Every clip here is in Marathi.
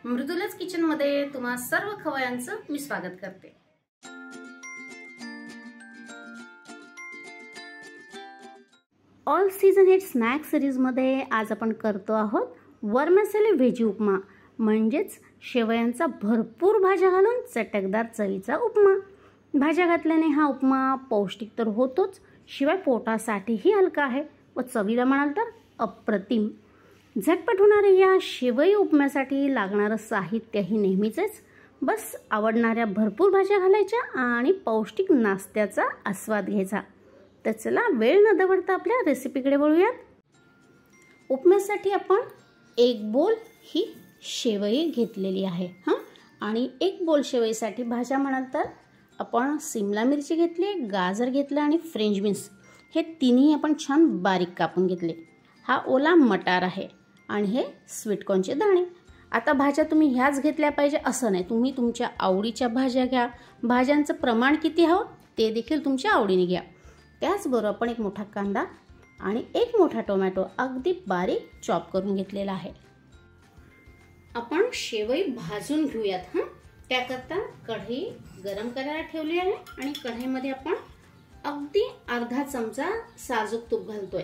मृदुलाच किचन मध्ये तुम्हा सर्व खवयांचं मी स्वागत करते। All season hit snack series मध्ये आज आपण करतो आहोत वर्मिसेली व्हेजी उपमा, म्हणजेच शेवयांचा भरपूर भाज्या घालून चटकदार चवीचा उपमा। भाज्या घातल्याने हा उपमा पौष्टिक तर होतोच, शिवाय पोटासाठीही हलका आहे व चवीला म्हणाल तर अप्रतिम। झटपट होणाऱ्या या शेवई उपम्यासाठी लागणारं साहित्यही नेहमीचेच, बस आवडणाऱ्या भरपूर भाज्या घालायच्या आणि पौष्टिक नाश्त्याचा आस्वाद घ्यायचा। तर चला वेळ न दवडता आपल्या रेसिपीकडे वळूयात। उपम्यासाठी आपण 1 बोल ही शेवई घेतलेली आहे आणि 1 बोल शेवईसाठी भाज्या म्हणाल तर आपण सिमला मिरची घेतली, गाजर घेतलं आणि फ्रेंच बीन्स हे तिन्ही आपण छान बारीक कापून घेतले। हा ओला मटार आहे आणि हे स्वीट कॉर्नचे दाणे। आता भाज्या तुम्ही ह्याच घेतल्या पाहिजे असं नाही, तुम्ही तुमच्या आवडीच्या भाज्या घ्या। भाज्यांचं प्रमाण किती हवं ते देखील तुमच्या आवडीने घ्या। त्याचबरोबर आपण 1 मोठा कांदा आणि 1 मोठा टोमॅटो अगदी बारीक चॉप करून घेतलेला आहे। आपण शेवई भाजून घेऊयात। त्याकरता कढई गरम करायला ठेवली आहे आणि कढईमध्ये आपण अगदी अर्धा चमचा साजूक तूप घालतोय।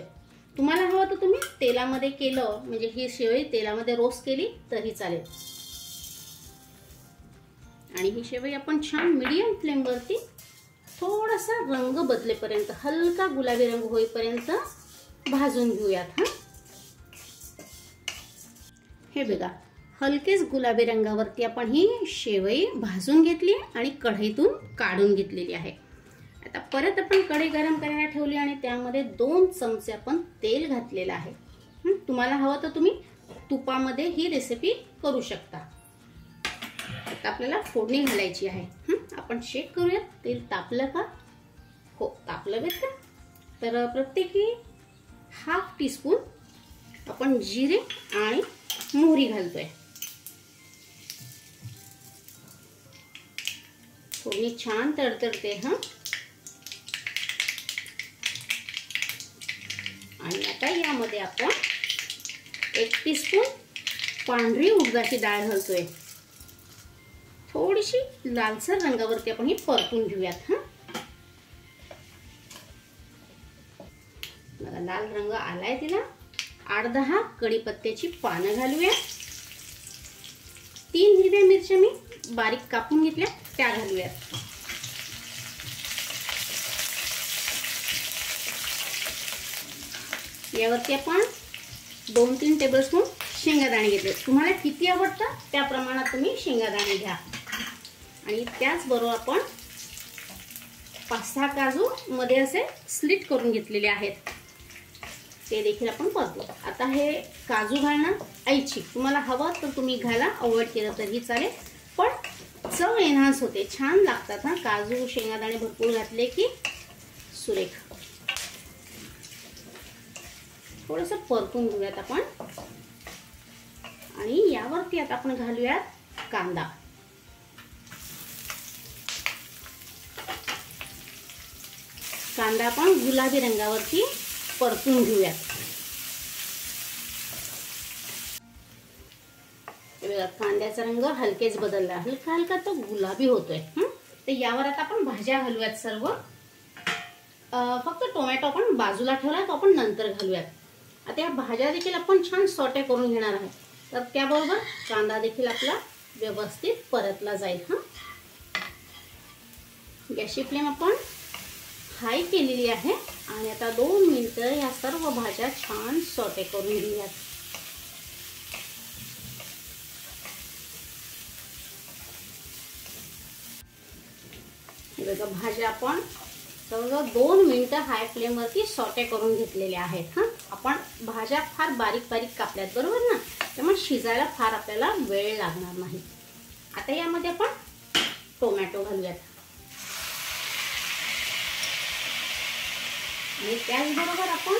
तुम्हाला हवं तर तुम्ही तेलामध्ये केलं, म्हणजे ही शेवई तेलामध्ये रोस्ट केली तरी चालेल। आणि ही शेवई आपण छान मीडियम फ्लेम वरती थोडासा रंग बदलेपर्यंत, हलका गुलाबी रंग होईपर्यंत भाजून घेऊयात। हे बघा, हलकेच गुलाबी रंगावरती आपण ही शेवई भाजून घेतली आणि कढईतून काढून घेतलेली आहे। आता परत आपण कढई गरम करायला ठेवली आणि त्यामध्ये 2 चमचे आपण तेल घातलेलं आहे। तुम्हाला हवं तर तुम्ही तुपामध्ये ही रेसिपी करू शकता। आता आपल्याला फोडणी घालायची आहे। आपण चेक करूया तेल तापलं का? हो, तापलं बरं का? तर प्रत्येकी ½ टीस्पून आपण जिरे आणि मोहरी घालतोय। फोडणी छान तडतडते आणि आता यामध्ये आपण 1 टीस्पून पांढरी उडदाची डाळ घालतोय। थोडीशी लालसर रंगावरती आपण ही परतून घेऊयात। बघा, लाल रंग आलाय तिला। 8-10 कढीपत्त्याची पानं घालूया। 3 हिरव्या मिरच्या मी बारीक कापून घेतल्या त्या घालूयात। यावरती आपण 2-3 टेबलस्पून शेंगादाणे घेतले। तुम्हाला किती आवडतं त्या प्रमाणात तुम्ही शेंगादाणे घ्या। आणि त्याचबरोबर आपण 5-6 काजू मध्ये असे स्लिट करून घेतलेले आहेत, ते देखील आपण परतू। आता हे काजू घालणं ऐच्छिक, तुम्हाला हवं तर तुम्ही घाला, अवॉइड केलं तरी चालेल, पण चव एनहान्स होते, छान लागतात। काजू शेंगादाणे भरपूर घातले की सुरेख। थोडंसं परतून घेऊयात आपण आणि यावरती आता आपण घालूयात कांदा। कांदा आपण गुलाबी रंगावरती परतून घेऊयात। कांद्याचा रंग हलकेच बदलला, हलका हलका तो गुलाबी होतोय। तर यावर आता आपण भाज्या घालूयात सर्व। फक्त टोमॅटो आपण बाजूला ठेवला, तो आपण नंतर घालूयात। आता या भाज्या देखील आपण छान सॉटे करून घेणार आहे, तर त्याबरोबर कांदा देखील आपला व्यवस्थित परतला जाईल। गॅसची फ्लेम आपण हाय केलेली आहे आणि आता 2 मिनिटं या सर्व भाज्या छान सॉटे करून घेऊयात। बघा, भाज्या आपण जवळजवळ 2 मिनिटं हाय फ्लेम वरती सॉटे करून घेतलेल्या आहेत। आपण भाज्या फार बारीक बारीक कापल्यात, बरोबर ना, त्यामुळे शिजायला फार आपल्याला वेळ लागणार नाही। आता यामध्ये आपण टोमॅटो घालूयात आणि त्याचबरोबर आपण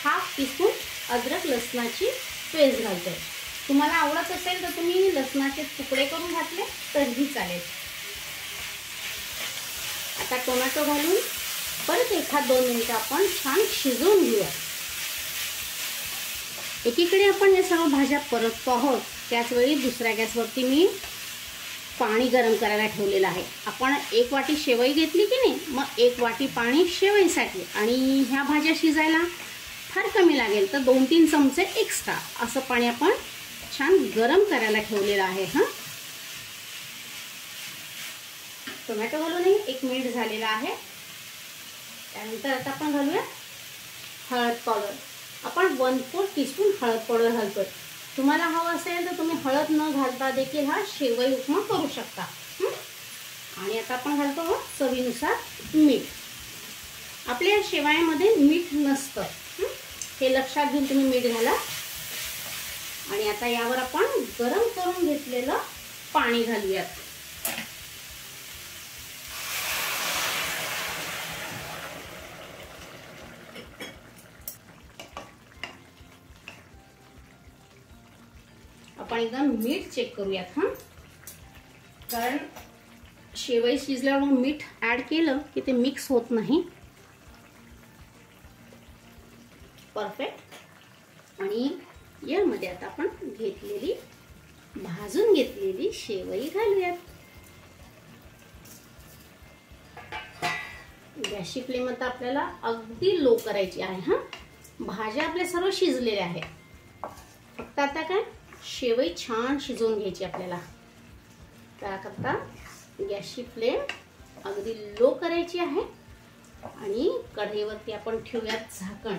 ½ टीस्पून अद्रक लसणाची पेस्ट घालतोय। तुम्हाला आवडत असेल तर तुम्ही लसणाचे तुकडे करून घातले तरीही चालेल। आता टोमॅटो घालून परत 1-2 मिनिटं आपण छान शिजवून घेऊया। एकीकडे आपण या सर्व भाज्या परततो आहोत त्याचवेळी दुसऱ्या गॅसवरती मी पाणी गरम करायला ठेवलेलं आहे. आपण 1 वाटी शेवई घेतली की नाही, मग 1 वाटी पाणी शेवईसाठी, आणि ह्या भाज्या शिजायला फार कमी लागेल तर 2-3 चमचे एक्स्ट्रा असं पाणी आपण छान गरम करायला ठेवलेलं आहे. हां, टोमॅटो घालूनही 1 मिनिट झालेला आहे. त्यानंतर आता आपण घालूया हळद पावडर. आपण 1/4 टीस्पून हळद पावडर घालतोय. तुम्हाला हवं असेल तर तुम्ही हळद न घालता देखील हा शेवई उपमा करू शकता. आणि आता आपण घालतो चवीनुसार मीठ. आपल्या शेवयामध्ये मीठ नसतं, हे लक्षात घेऊन तुम्ही मीठ घाला. आणि आता यावर आपण गरम करून घेतलेलं पाणी घालूयात. आपण एकदा मीठ चेक करूयात. हां, कारण शेवई शिजल्यावर मीठ ॲड केलं की ते मिक्स होत नाही. परफेक्ट. आणि यामध्ये आता आपण भाजून घेतलेली शेवई घालूयात. गॅसची फ्लेम आता आपल्याला अगदी लो करायची आहे. हां, भाज्या आपल्या सर्व शिजलेल्या आहेत. फक्त आता काय शेवई छान शिजवून घ्यायची आपल्याला. त्याकरता गॅसची फ्लेम अगदी लो करायची आहे आणि कढईवरती आपण ठेवूयात झाकण.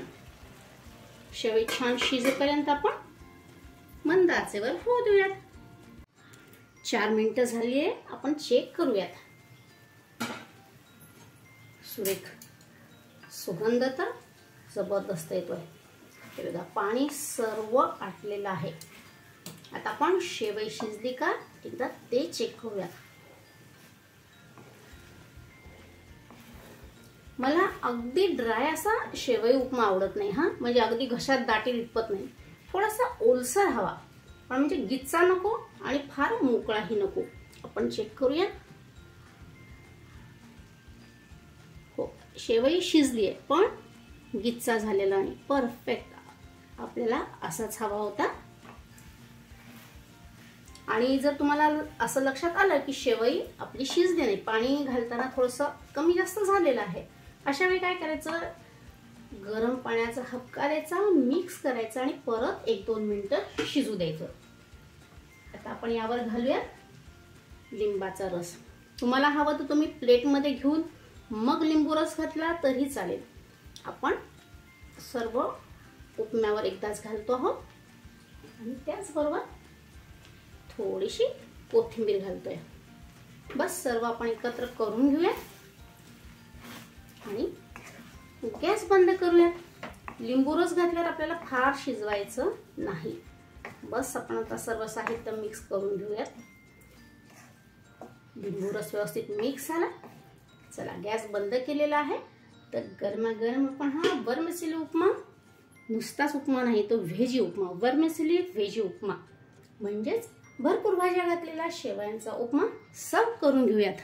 शेवई छान शिजेपर्यंत आपण मंद आचेवर होऊ देऊयात. 4 मिनिटं झाली आहे. आपण चेक करूयात. सुरेख सुगंध तर जबरदस्त येतोय. हे बघा, पाणी सर्व आटलेलं आहे. आता आपण शेवई शिजली का एकदा ते चेक करूया. मला अगदी ड्राय असा शेवई उपमा आवडत नाही. हां, म्हणजे अगदी घशात दाटी रिपत नाही. थोडासा ओलसर हवा, पण म्हणजे गिच्चा नको आणि फार मोकळाही नको. आपण चेक करूया. हो, शेवई शिजली आहे पण गिच्चा झालेला नाही. परफेक्ट. आपल्याला असाच हवा होता. आणि जर तुम्हाला असं लक्षात आलं की शेवई आपली शिजली नाही, पाणी घालताना थोडंसं कमी जास्त झालेलं आहे, अशा वेळी काय करायचं, गरम पाण्याचा हबका द्यायचा, मिक्स करायचा आणि परत 1-2 मिनिटं शिजू द्यायचं. आता आपण यावर घालूया लिंबाचा रस. तुम्हाला हवं तर तुम्ही प्लेटमध्ये घेऊन मग लिंबू रस घातला तरी चालेल. आपण सर्व उपम्यावर एकदाच घालतो आहोत आणि त्याचबरोबर थोडीशी कोथिंबीर घालतोय. बस सर्व आपण एकत्र करून घेऊया आणि गॅस बंद करूया. लिंबू रस घातल्यावर आपल्याला फार शिजवायचं नाही. बस आपण आता सर्व साहित्य मिक्स करून घेऊयात. लिंबू रस व्यवस्थित मिक्स झाला. चला, गॅस बंद केलेला आहे. तर गरमागरम आपण हा वर्मिसेली उपमा, नुसताच उपमा नाही तो व्हेजी उपमा, वर्मिसेली व्हेजी उपमा म्हणजेच भरपूर भाज्या घातलेला शेवयांचा उपमा सर्व करून घेऊयात.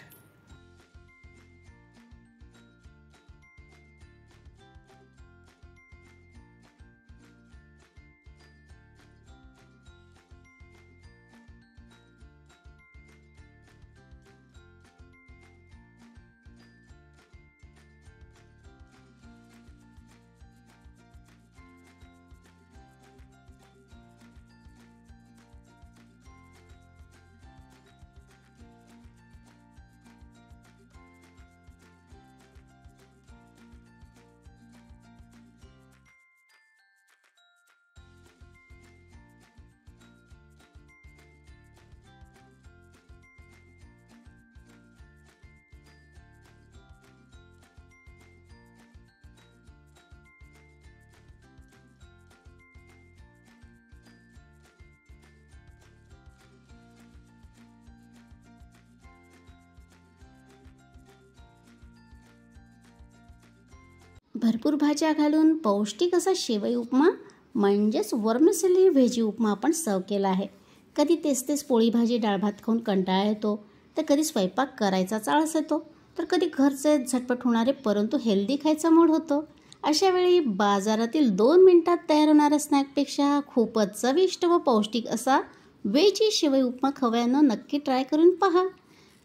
भरपूर भाज्या घालून पौष्टिक असा शेवई उपमा म्हणजेच वर्मिसेली व्हेजी उपमा आपण सर्व केला आहे. कधी तेच पोळी भाजी डाळ भात खाऊन कंटाळा येतो, तर कधी स्वयंपाक करायचाच आळस येतो, तर कधी घरचे झटपट होणारे परंतु हेल्दी खायचा मूड होतो. अशा वेळी बाजारातील 2 मिनिटात तयार होणाऱ्या स्नॅकपेक्षा खूपच चविष्ट व पौष्टिक असा वेजी शेवई उपमा खव्यानं नक्की ट्राय करून पहा.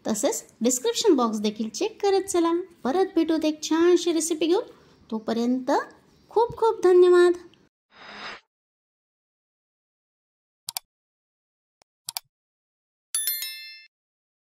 तसेच डिस्क्रिप्शन बॉक्स देखील चेक करत चला. परत भेटूत एक छानशी रेसिपी घेऊन. तोपर्यंत खूप खूप धन्यवाद.